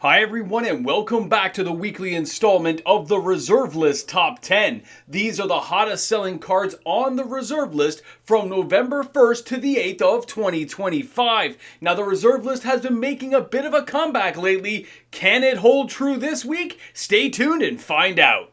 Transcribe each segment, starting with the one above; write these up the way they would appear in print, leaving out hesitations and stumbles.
Hi everyone and welcome back to the weekly installment of the Reserve List Top 10. These are the hottest selling cards on the Reserve List from November 1st to the 8th of 2025. Now the Reserve List has been making a bit of a comeback lately. Can it hold true this week? Stay tuned and find out.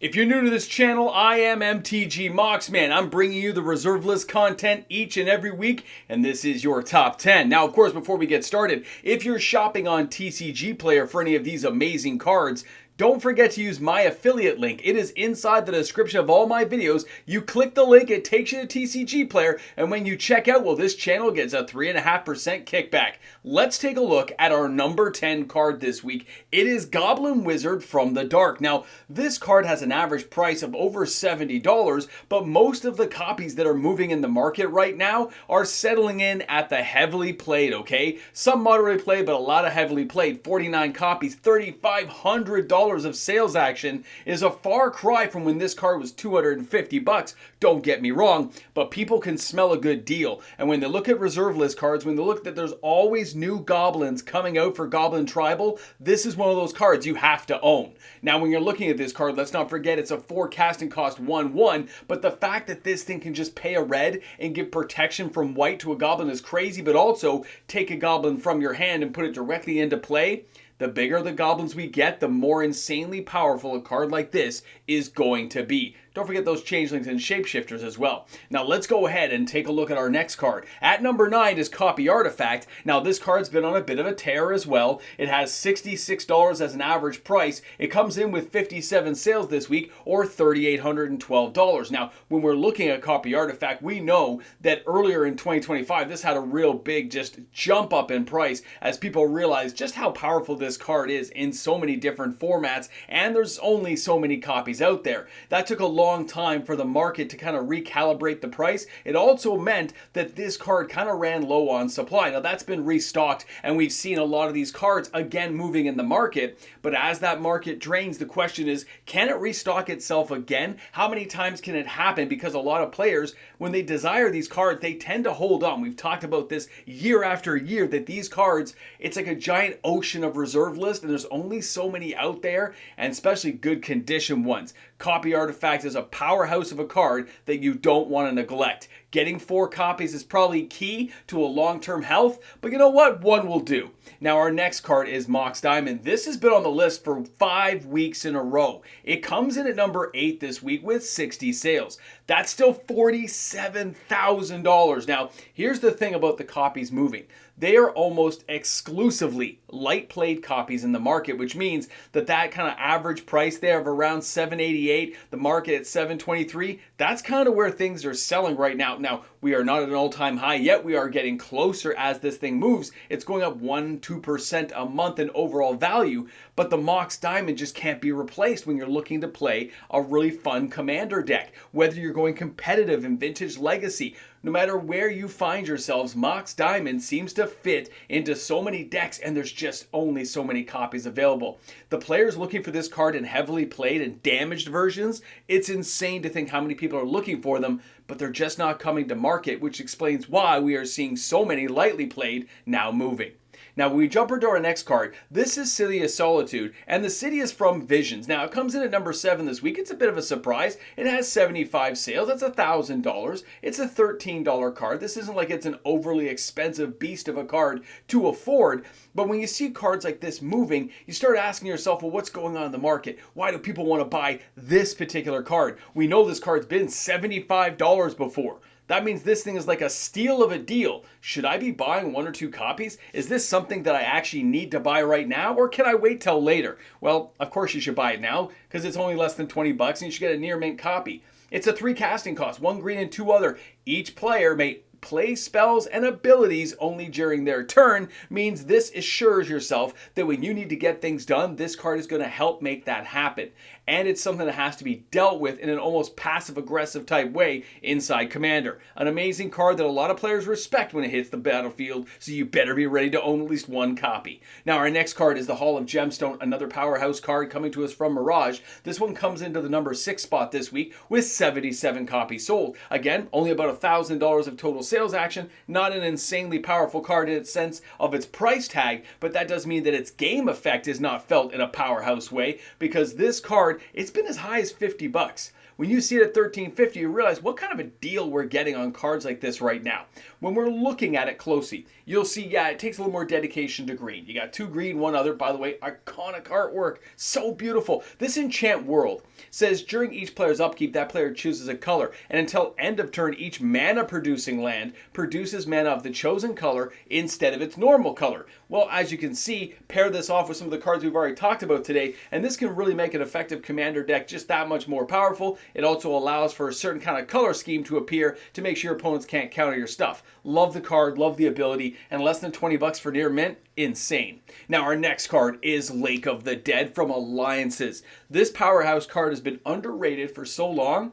If you're new to this channel, I am MTG Mox. Man, I'm bringing you the Reserve List content each and every week, and this is your top 10. Now, of course, before we get started, if you're shopping on TCG Player for any of these amazing cards, don't forget to use my affiliate link. It is inside the description of all my videos. You click the link, it takes you to TCG Player, and when you check out, well, this channel gets a 3.5% kickback. Let's take a look at our number 10 card this week. It is Goblin Wizard from the Dark. Now, this card has an average price of over $70, but most of the copies that are moving in the market right now are settling in at the heavily played, okay? Some moderately played, but a lot of heavily played. 49 copies, $3,500 of sales action is a far cry from when this card was $250. Don't get me wrong, but people can smell a good deal. And when they look at reserve list cards, when they look that there's always new goblins coming out for Goblin Tribal, this is one of those cards you have to own. Now, when you're looking at this card, let's not forget it's a 4 casting cost 1/1, but the fact that this thing can just pay a red and give protection from white to a goblin is crazy, but also take a goblin from your hand and put it directly into play. The bigger the goblins we get, the more insanely powerful a card like this is going to be. Don't forget those changelings and shapeshifters as well. Now let's go ahead and take a look at our next card. At number 9 is Copy Artifact. Now this card's been on a bit of a tear as well. It has $66 as an average price. It comes in with 57 sales this week, or $3,812. Now when we're looking at Copy Artifact, we know that earlier in 2025 this had a real big just jump up in price as people realized just how powerful this card is in so many different formats, and there's only so many copies out there. That took a long time for the market to kind of recalibrate the price. It also meant that this card kind of ran low on supply. Now that's been restocked, and we've seen a lot of these cards again moving in the market, but as that market drains, the question is, can it restock itself again? How many times can it happen? Because a lot of players, when they desire these cards, they tend to hold on. We've talked about this year after year, that these cards, it's like a giant ocean of reserve list, and there's only so many out there, and especially good condition ones. Copy Artifact is a powerhouse of a card that you don't want to neglect. Getting 4 copies is probably key to a long-term health, but you know what? One will do. Now our next card is Mox Diamond. This has been on the list for 5 weeks in a row. It comes in at number 8 this week with 60 sales. That's still $47,000. Now, here's the thing about the copies moving. They are almost exclusively light played copies in the market, which means that kind of average price there of around $788, the market at $723, that's kind of where things are selling right now. Now, we are not at an all-time high yet. We are getting closer as this thing moves. It's going up 1-2% a month in overall value, but the Mox Diamond just can't be replaced when you're looking to play a really fun commander deck. Whether you're going competitive in Vintage Legacy, no matter where you find yourselves, Mox Diamond seems to fit into so many decks, and there's just only so many copies available. The players looking for this card in heavily played and damaged versions, it's insane to think how many people are looking for them, but they're just not coming to market, which explains why we are seeing so many lightly played now moving. Now, when we jump into our next card, this is City of Solitude, and the city is from Visions. Now, it comes in at number 7 this week. It's a bit of a surprise. It has 75 sales. That's $1,000. It's a $13 card. This isn't like it's an overly expensive beast of a card to afford, but when you see cards like this moving, you start asking yourself, well, what's going on in the market? Why do people want to buy this particular card? We know this card's been $75 before. That means this thing is like a steal of a deal. Should I be buying 1 or 2 copies? Is this something that I actually need to buy right now, or can I wait till later? Well, of course you should buy it now, because it's only less than $20 and you should get a near mint copy. It's a 3 casting cost, 1 green and 2 other. Each player may play spells and abilities only during their turn means this assures yourself that when you need to get things done, this card is going to help make that happen. And it's something that has to be dealt with in an almost passive-aggressive type way inside Commander. An amazing card that a lot of players respect when it hits the battlefield, so you better be ready to own at least one copy. Now our next card is the Hall of Gemstone, another powerhouse card coming to us from Mirage. This one comes into the number 6 spot this week with 77 copies sold. Again, only about $1,000 of total sales action, not an insanely powerful card in its sense of its price tag, but that does mean that its game effect is not felt in a powerhouse way, because this card, it's been as high as $50. When you see it at $13.50, you realize what kind of a deal we're getting on cards like this right now. When we're looking at it closely, you'll see, yeah, it takes a little more dedication to green. You got 2 green, 1 other. By the way, iconic artwork. So beautiful. This enchant world says during each player's upkeep, that player chooses a color. And until end of turn, each mana-producing land produces mana of the chosen color instead of its normal color. Well, as you can see, pair this off with some of the cards we've already talked about today, and this can really make an effective Commander deck just that much more powerful. It also allows for a certain kind of color scheme to appear to make sure your opponents can't counter your stuff. Love the card, love the ability, and less than $20 for near mint, insane. Now our next card is Lake of the Dead from Alliances. This powerhouse card has been underrated for so long,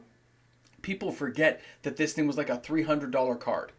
people forget that this thing was like a $300 card.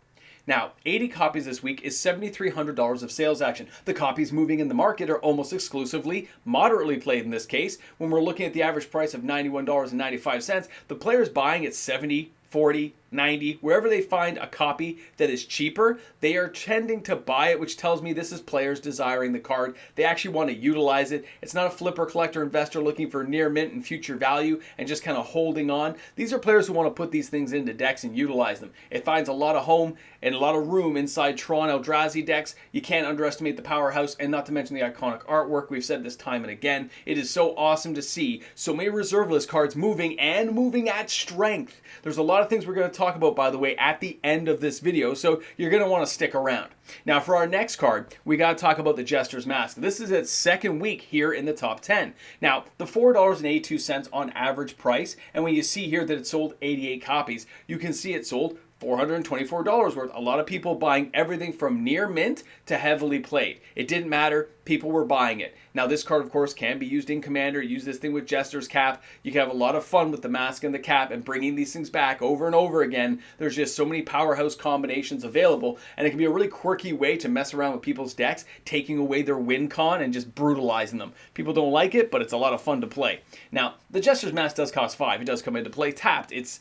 Now, 80 copies this week is $7,300 of sales action. The copies moving in the market are almost exclusively moderately played in this case. When we're looking at the average price of $91.95, the players buying at 70, 40, 90, wherever they find a copy that is cheaper, they are tending to buy it, which tells me this is players desiring the card. They actually want to utilize it. It's not a flipper collector investor looking for near mint and future value and just kind of holding on. These are players who want to put these things into decks and utilize them. It finds a lot of home and a lot of room inside Tron Eldrazi decks. You can't underestimate the powerhouse, and not to mention the iconic artwork. We've said this time and again. It is so awesome to see so many reserve list cards moving and moving at strength. There's a lot of things we're going to talk about, by the way, at the end of this video, so you're going to want to stick around. Now for our next card, we got to talk about the Jester's Mask. This is its second week here in the top 10. Now, the $4.82 on average price, and when you see here that it sold 88 copies, you can see it sold $424 worth. A lot of people buying everything from near mint to heavily played. It didn't matter. People were buying it. Now this card, of course, can be used in Commander. Use this thing with Jester's Cap. You can have a lot of fun with the mask and the cap and bringing these things back over and over again. There's just so many powerhouse combinations available, and it can be a really quirky way to mess around with people's decks, taking away their win con and just brutalizing them. People don't like it, but it's a lot of fun to play. Now, the Jester's Mask does cost 5. It does come into play tapped. It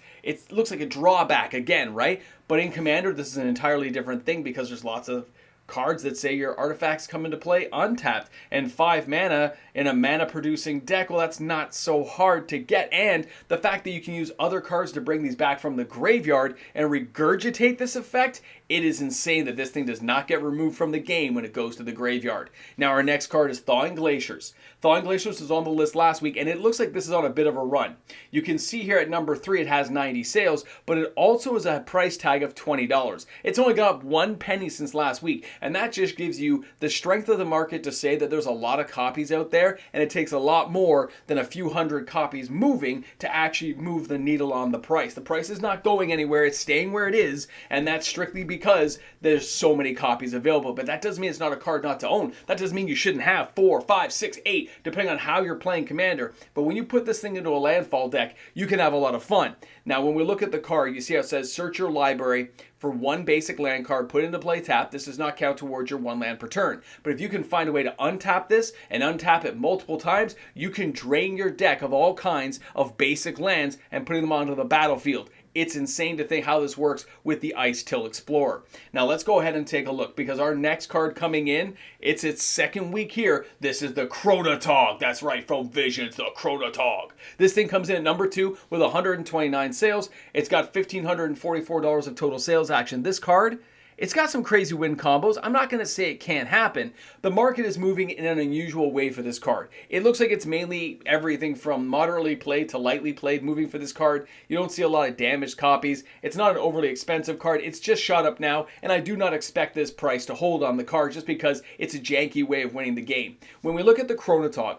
looks like a drawback again, right? But in Commander, this is an entirely different thing because there's lots of cards that say your artifacts come into play untapped, and 5 mana in a mana producing deck, well, that's not so hard to get. And the fact that you can use other cards to bring these back from the graveyard and regurgitate this effect, it is insane that this thing does not get removed from the game when it goes to the graveyard. Now our next card is Thawing Glaciers. Thawing Glaciers was on the list last week, and it looks like this is on a bit of a run. You can see here at number 3 it has 90 sales, but it also is a price tag of $20. It's only gone up 1 penny since last week, and that just gives you the strength of the market to say that there's a lot of copies out there, and it takes a lot more than a few hundred copies moving to actually move the needle on the price. The price is not going anywhere, it's staying where it is, and that's strictly because there's so many copies available. But that doesn't mean it's not a card not to own. That doesn't mean you shouldn't have 4, 5, 6, 8, depending on how you're playing Commander. But when you put this thing into a landfall deck, you can have a lot of fun. Now, when we look at the card, you see how it says search your library for 1 basic land card, put into play tap. This does not count towards your 1 land per turn. But if you can find a way to untap this and untap it multiple times, you can drain your deck of all kinds of basic lands and putting them onto the battlefield. It's insane to think how this works with the Ice Till Explorer. Now let's go ahead and take a look, because our next card coming in, it's its second week here. This is the Chronatog. That's right, from Visions, the Chronatog. This thing comes in at number 2 with 129 sales. It's got $1,544 of total sales action. This card, it's got some crazy win combos. I'm not going to say it can't happen. The market is moving in an unusual way for this card. It looks like it's mainly everything from moderately played to lightly played moving for this card. You don't see a lot of damaged copies. It's not an overly expensive card. It's just shot up now, and I do not expect this price to hold on the card just because it's a janky way of winning the game. When we look at the Chronatog,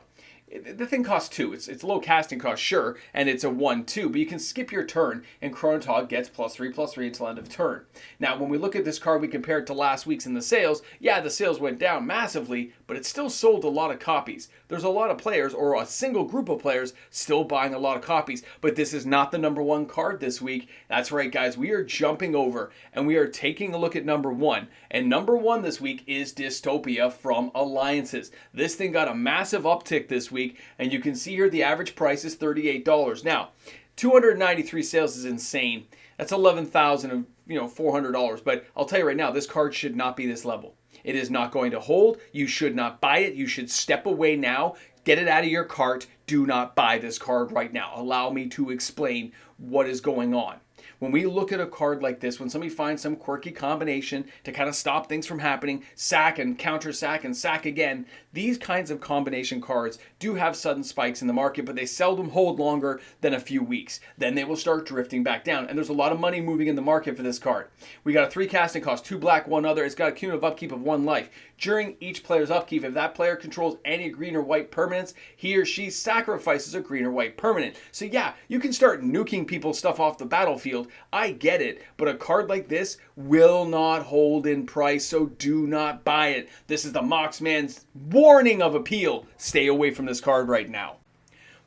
The thing costs 2. It's low casting cost, sure, and it's a 1/2, but you can skip your turn, and Chronatog gets +3/+3 until end of turn. Now, when we look at this card, we compare it to last week's in the sales. Yeah, the sales went down massively, but it still sold a lot of copies. There's a lot of players, or a single group of players, still buying a lot of copies, but this is not the number 1 card this week. That's right, guys, we are jumping over, and we are taking a look at number 1, and number 1 this week is Dystopia from Alliances. This thing got a massive uptick this week, and you can see here the average price is $38. Now, 293 sales is insane. That's $11,400. But I'll tell you right now, this card should not be this level. It is not going to hold. You should not buy it. You should step away now. Get it out of your cart. Do not buy this card right now. Allow me to explain what is going on. When we look at a card like this, when somebody finds some quirky combination to kind of stop things from happening, sack and counter sack and sack again, these kinds of combination cards do have sudden spikes in the market, but they seldom hold longer than a few weeks. Then they will start drifting back down, and there's a lot of money moving in the market for this card. We got a 3 casting cost, 2 black, 1 other. It's got a cumulative upkeep of 1 life. During each player's upkeep, if that player controls any green or white permanents, he or she sacrifices a green or white permanent. So yeah, you can start nuking people's stuff off the battlefield. I get it, but a card like this will not hold in price, so do not buy it. This is the Mox Man's warning of appeal. Stay away from this card right now.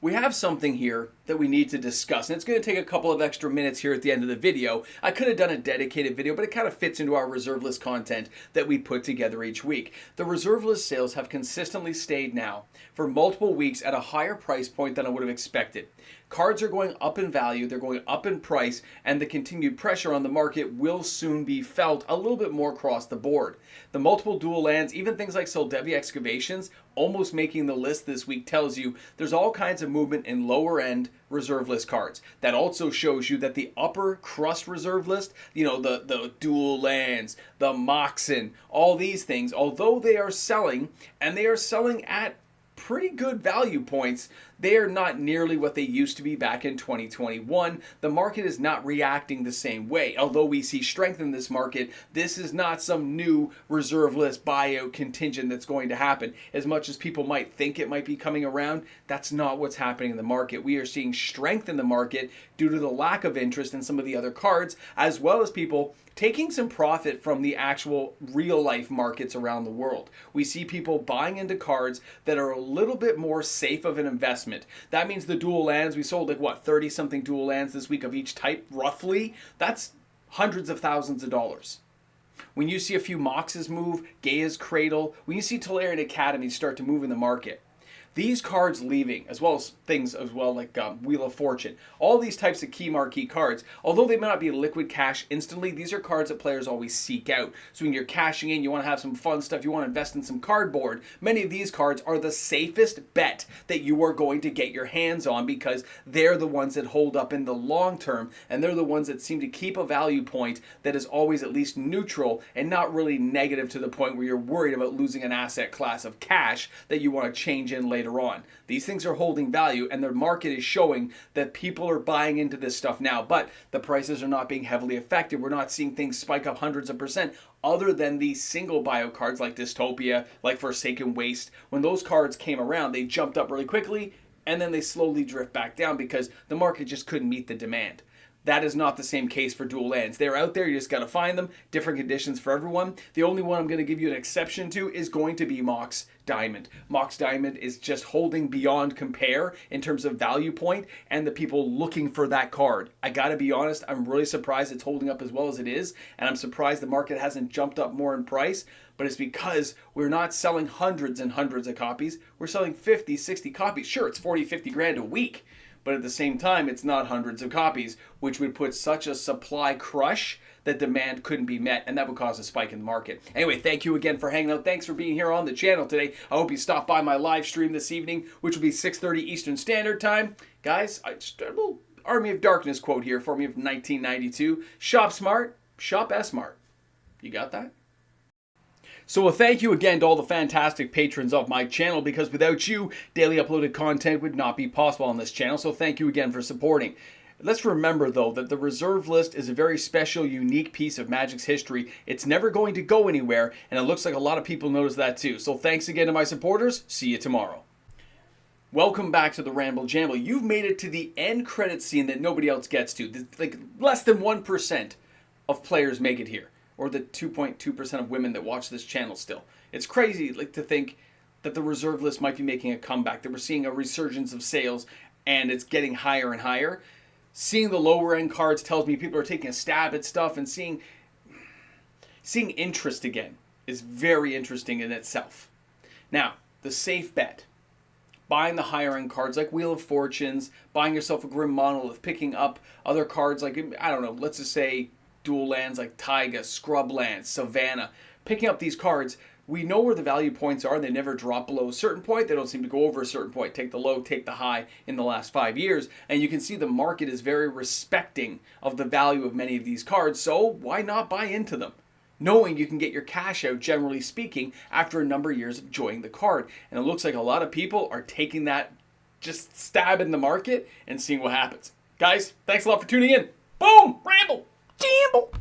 We have something here that we need to discuss, and it's going to take a couple of extra minutes here at the end of the video. I could have done a dedicated video, but it kind of fits into our reserve list content that we put together each week. The reserve list sales have consistently stayed now for multiple weeks at a higher price point than I would have expected. Cards are going up in value, they're going up in price, and the continued pressure on the market will soon be felt a little bit more across the board. The multiple dual lands, even things like Soldevia Excavations, almost making the list this week, tells you there's all kinds of movement in lower end reserve list cards. That also shows you that the upper crust reserve list, the dual lands, the Moxen, all these things, although they are selling, and they are selling at pretty good value points, they are not nearly what they used to be back in 2021. The market is not reacting the same way. Although we see strength in this market, this is not some new reserve list buyout contingent that's going to happen. As much as people might think it might be coming around, that's not what's happening in the market. We are seeing strength in the market due to the lack of interest in some of the other cards, as well as people taking some profit from the actual real life markets around the world. We see people buying into cards that are a little bit more safe of an investment. That means the dual lands, we sold 30 something dual lands this week of each type, roughly. That's hundreds of thousands of dollars. When you see a few Moxes move, Gaia's Cradle, when you see Tolarian Academies start to move in the market, these cards leaving, as well as things like Wheel of Fortune, all these types of key marquee cards, although they may not be liquid cash instantly, these are cards that players always seek out. So when you're cashing in, you want to have some fun stuff, you want to invest in some cardboard, many of these cards are the safest bet that you are going to get your hands on because they're the ones that hold up in the long term, and they're the ones that seem to keep a value point that is always at least neutral and not really negative to the point where you're worried about losing an asset class of cash that you want to change in later on. These things are holding value, and the market is showing that people are buying into this stuff now, but the prices are not being heavily affected. We're not seeing things spike up hundreds of percent other than these single bio cards like Dystopia, like Forsaken Waste. When those cards came around, they jumped up really quickly and then they slowly drift back down because the market just couldn't meet the demand. That is not the same case for dual lands. They're out there, you just got to find them. Different conditions for everyone. The only one I'm going to give you an exception to is going to be Mox Diamond. Mox Diamond is just holding beyond compare in terms of value point and the people looking for that card. I got to be honest, I'm really surprised it's holding up as well as it is, and I'm surprised the market hasn't jumped up more in price, but it's because we're not selling hundreds and hundreds of copies. We're selling 50, 60 copies. Sure, it's 40, 50 grand a week. But at the same time, it's not hundreds of copies, which would put such a supply crush that demand couldn't be met, and that would cause a spike in the market. Anyway, thank you again for hanging out. Thanks for being here on the channel today. I hope you stop by my live stream this evening, which will be 6:30 Eastern Standard Time. Guys, just a little Army of Darkness quote here for me from 1992. Shop smart, shop S-smart. You got that? So thank you again to all the fantastic patrons of my channel, because without you, daily uploaded content would not be possible on this channel. So thank you again for supporting. Let's remember, though, that the reserve list is a very special, unique piece of Magic's history. It's never going to go anywhere, and it looks like a lot of people notice that too. So thanks again to my supporters. See you tomorrow. Welcome back to the Ramble Jamble. You've made it to the end credit scene that nobody else gets to. Like less than 1% of players make it here, or the 2.2% of women that watch this channel still. It's crazy like to think that the reserve list might be making a comeback, that we're seeing a resurgence of sales and it's getting higher and higher. Seeing the lower end cards tells me people are taking a stab at stuff, and seeing interest again is very interesting in itself. Now, the safe bet. Buying the higher end cards like Wheel of Fortunes, buying yourself a Grim Monolith, picking up other cards like, I don't know, let's just say dual lands like Taiga, Scrublands, Savannah. Picking up these cards, we know where the value points are. They never drop below a certain point. They don't seem to go over a certain point. Take the low, take the high in the last 5 years. And you can see the market is very respecting of the value of many of these cards. So why not buy into them? Knowing you can get your cash out, generally speaking, after a number of years of enjoying the card. And it looks like a lot of people are taking that just stab in the market and seeing what happens. Guys, thanks a lot for tuning in. Boom! Ramble! Jamble!